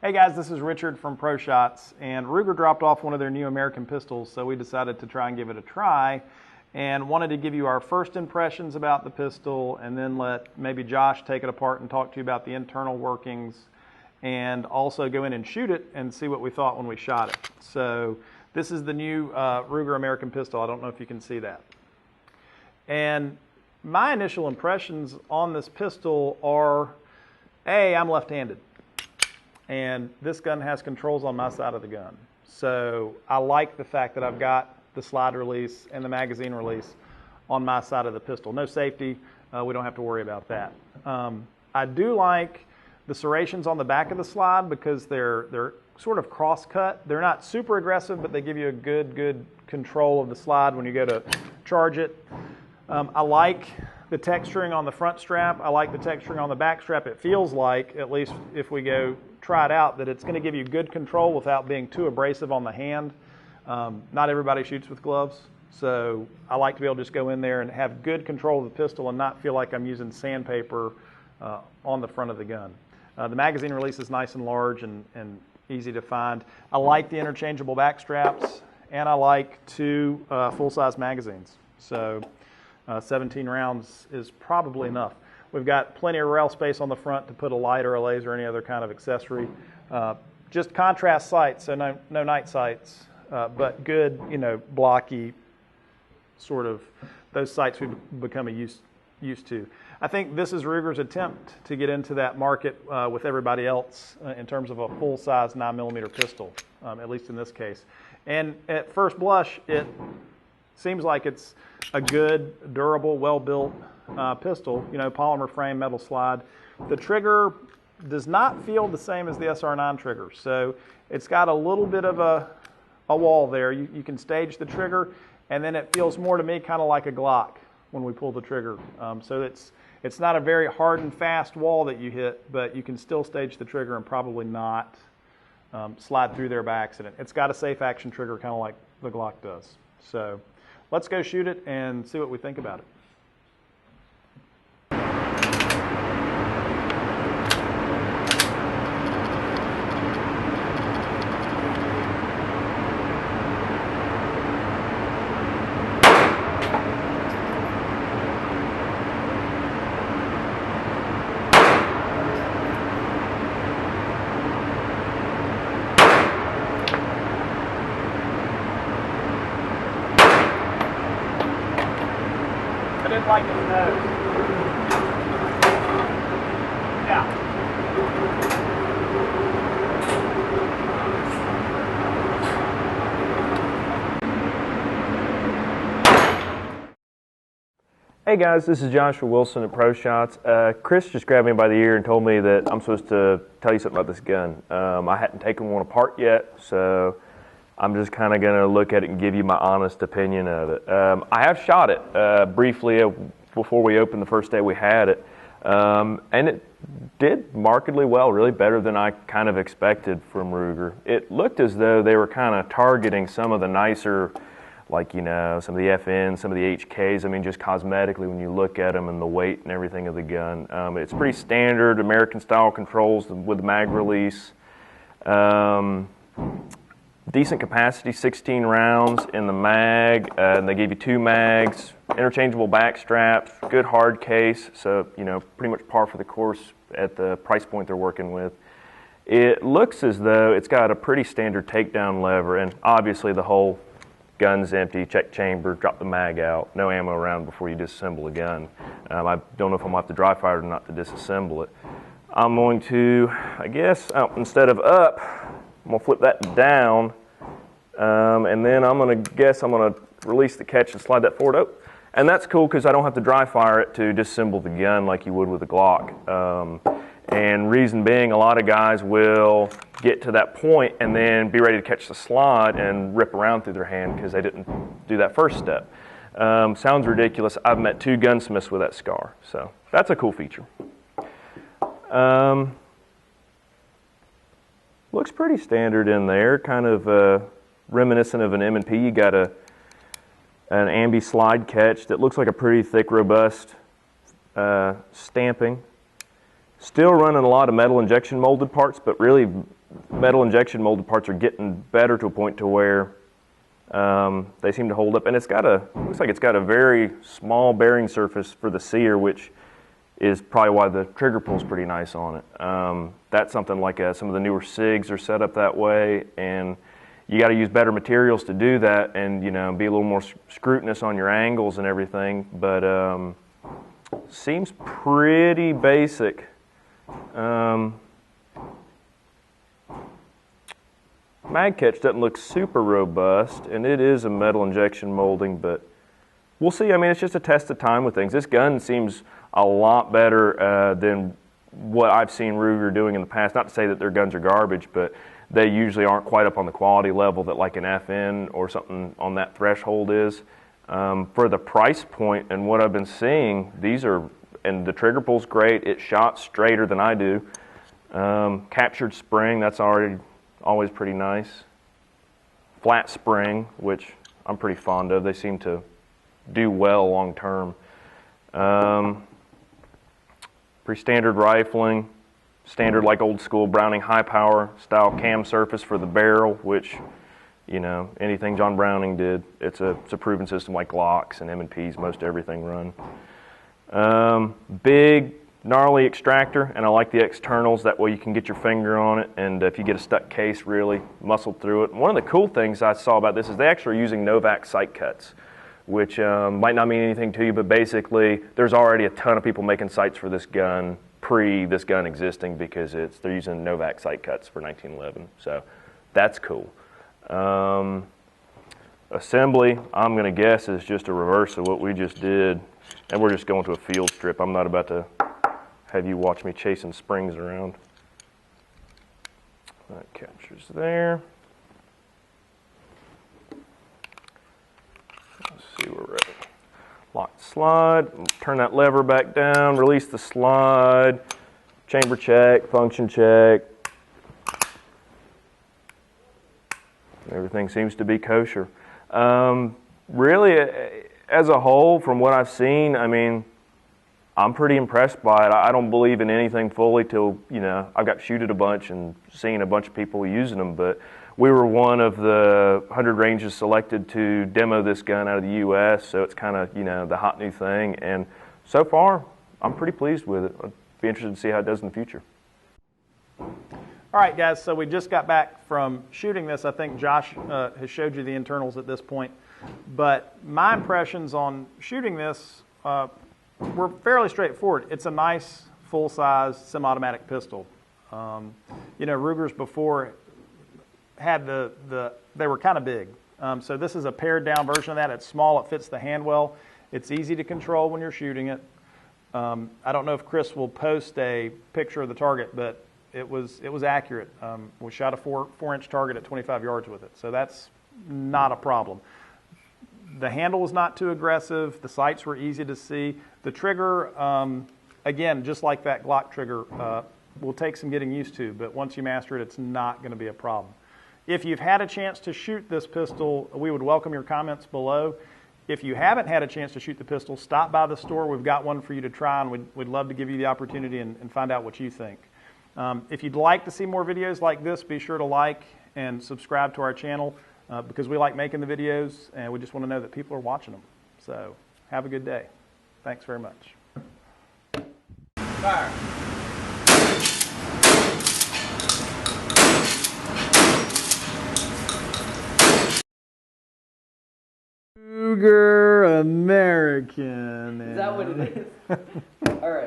Hey guys, this is Richard from Pro Shots, and Ruger dropped off one of their new American pistols, so we decided to try and give it a try and wanted to give you our first impressions about the pistol and then let maybe Josh take it apart and talk to you about the internal workings and also go in and shoot it and see what we thought when we shot it. So this is the new Ruger American pistol. I don't know if you can see that. And my initial impressions on this pistol are, A, I'm left-handed. And this gun has controls on my side of the gun. So I like the fact that I've got the slide release and the magazine release on my side of the pistol. No safety, we don't have to worry about that. I do like the serrations on the back of the slide because they're sort of cross-cut. They're not super aggressive, but they give you a good control of the slide when you go to charge it. I like the texturing on the front strap. I like the texturing on the back strap. It feels like, at least if we go try it out, that it's going to give you good control without being too abrasive on the hand. Not everybody shoots with gloves, so I like to be able to just go in there and have good control of the pistol and not feel like I'm using sandpaper on the front of the gun. The magazine release is nice and large and easy to find. I like the interchangeable back straps, and I like two full-size magazines. So 17 rounds is probably enough. We've got plenty of rail space on the front to put a light or a laser or any other kind of accessory. Just contrast sights, so no night sights, but good, blocky sort of those sights we've become used to. I think this is Ruger's attempt to get into that market with everybody else in terms of a full-size 9mm pistol, at least in this case. And at first blush, it seems like it's a good, durable, well-built pistol, polymer frame, metal slide. The trigger does not feel the same as the SR9 trigger, so it's got a little bit of a wall there. You can stage the trigger, and then it feels more to me kind of like a Glock when we pull the trigger. So it's not a very hard and fast wall that you hit, but you can still stage the trigger and probably not slide through there by accident. It's got a safe action trigger kind of like the Glock does. So let's go shoot it and see what we think about it. I didn't like his nose. Yeah. Hey guys, this is Joshua Wilson at Pro Shots. Chris just grabbed me by the ear and told me that I'm supposed to tell you something about this gun. I hadn't taken one apart yet, so I'm just kind of going to look at it and give you my honest opinion of it. I have shot it briefly before we opened the first day we had it, and it did markedly well, really better than I kind of expected from Ruger. It looked as though they were kind of targeting some of the nicer, like, some of the FNs, some of the HKs. I mean, just cosmetically when you look at them and the weight and everything of the gun. It's pretty standard American-style controls with the mag release. Decent capacity, 16 rounds in the mag, and they gave you 2 mags, interchangeable back straps, good hard case, so pretty much par for the course at the price point they're working with. It looks as though it's got a pretty standard takedown lever, and obviously the whole gun's empty, check chamber, drop the mag out, no ammo around before you disassemble a gun. I don't know if I'm going to have to dry fire it or not to disassemble it. I'm going to, I guess, instead of up, I'm going to flip that down, and then I'm going to release the catch and slide that forward. Oh, and that's cool because I don't have to dry fire it to disassemble the gun like you would with a Glock. And reason being, a lot of guys will get to that point and then be ready to catch the slide and rip around through their hand because they didn't do that first step. Sounds ridiculous. I've met 2 gunsmiths with that scar, so that's a cool feature. Looks pretty standard in there, kind of reminiscent of an M&P. You got an ambi slide catch that looks like a pretty thick, robust stamping. Still running a lot of metal injection molded parts, but really metal injection molded parts are getting better to a point to where they seem to hold up. And it's got looks like it's got a very small bearing surface for the sear, which is probably why the trigger pull's pretty nice on it. That's something like some of the newer SIGs are set up that way, and you got to use better materials to do that, and be a little more scrutinous on your angles and everything. But seems pretty basic. Mag catch doesn't look super robust, and it is a metal injection molding, but we'll see. I mean, it's just a test of time with things. This gun seems a lot better than what I've seen Ruger doing in the past. Not to say that their guns are garbage, but they usually aren't quite up on the quality level that like an FN or something on that threshold is. For the price point and what I've been seeing, these are, and the trigger pull's great. It shot straighter than I do. Captured spring, that's always pretty nice. Flat spring, which I'm pretty fond of. They seem to do well long term. Pretty standard rifling, standard like old school Browning high power style cam surface for the barrel, which anything John Browning did, it's a proven system like Glocks and M&Ps, most everything run. Big gnarly extractor, and I like the externals. That way you can get your finger on it, and if you get a stuck case, really muscle through it. And one of the cool things I saw about this is they actually are using Novak sight cuts, which might not mean anything to you, but basically there's already a ton of people making sights for this gun pre this gun existing, because they're using Novak sight cuts for 1911. So that's cool. Assembly, I'm going to guess, is just a reverse of what we just did, and we're just going to a field strip. I'm not about to have you watch me chasing springs around. That captures there. Let's see where we're at. Lock the slide, turn that lever back down, release the slide, chamber check, function check. Everything seems to be kosher. Really, as a whole, from what I've seen, I mean, I'm pretty impressed by it. I don't believe in anything fully till, I've got shooted a bunch and seen a bunch of people using them, but we were one of the 100 ranges selected to demo this gun out of the U.S., so it's kind of, the hot new thing. And so far, I'm pretty pleased with it. I'd be interested to see how it does in the future. All right, guys, so we just got back from shooting this. I think Josh has showed you the internals at this point. But my impressions on shooting this were fairly straightforward. It's a nice, full-size, semi-automatic pistol. Ruger's before had they were kind of big. So this is a pared-down version of that. It's small. It fits the hand well. It's easy to control when you're shooting it. I don't know if Chris will post a picture of the target, but it was accurate. We shot a 4-inch target at 25 yards with it, so that's not a problem. The handle was not too aggressive. The sights were easy to see. The trigger, again, just like that Glock trigger, will take some getting used to, but once you master it, it's not going to be a problem. If you've had a chance to shoot this pistol, we would welcome your comments below. If you haven't had a chance to shoot the pistol, stop by the store. We've got one for you to try, and we'd love to give you the opportunity and find out what you think. If you'd like to see more videos like this, be sure to like and subscribe to our channel because we like making the videos, and we just want to know that people are watching them. So have a good day. Thanks very much. Fire. Ruger American. Is that what it is? All right.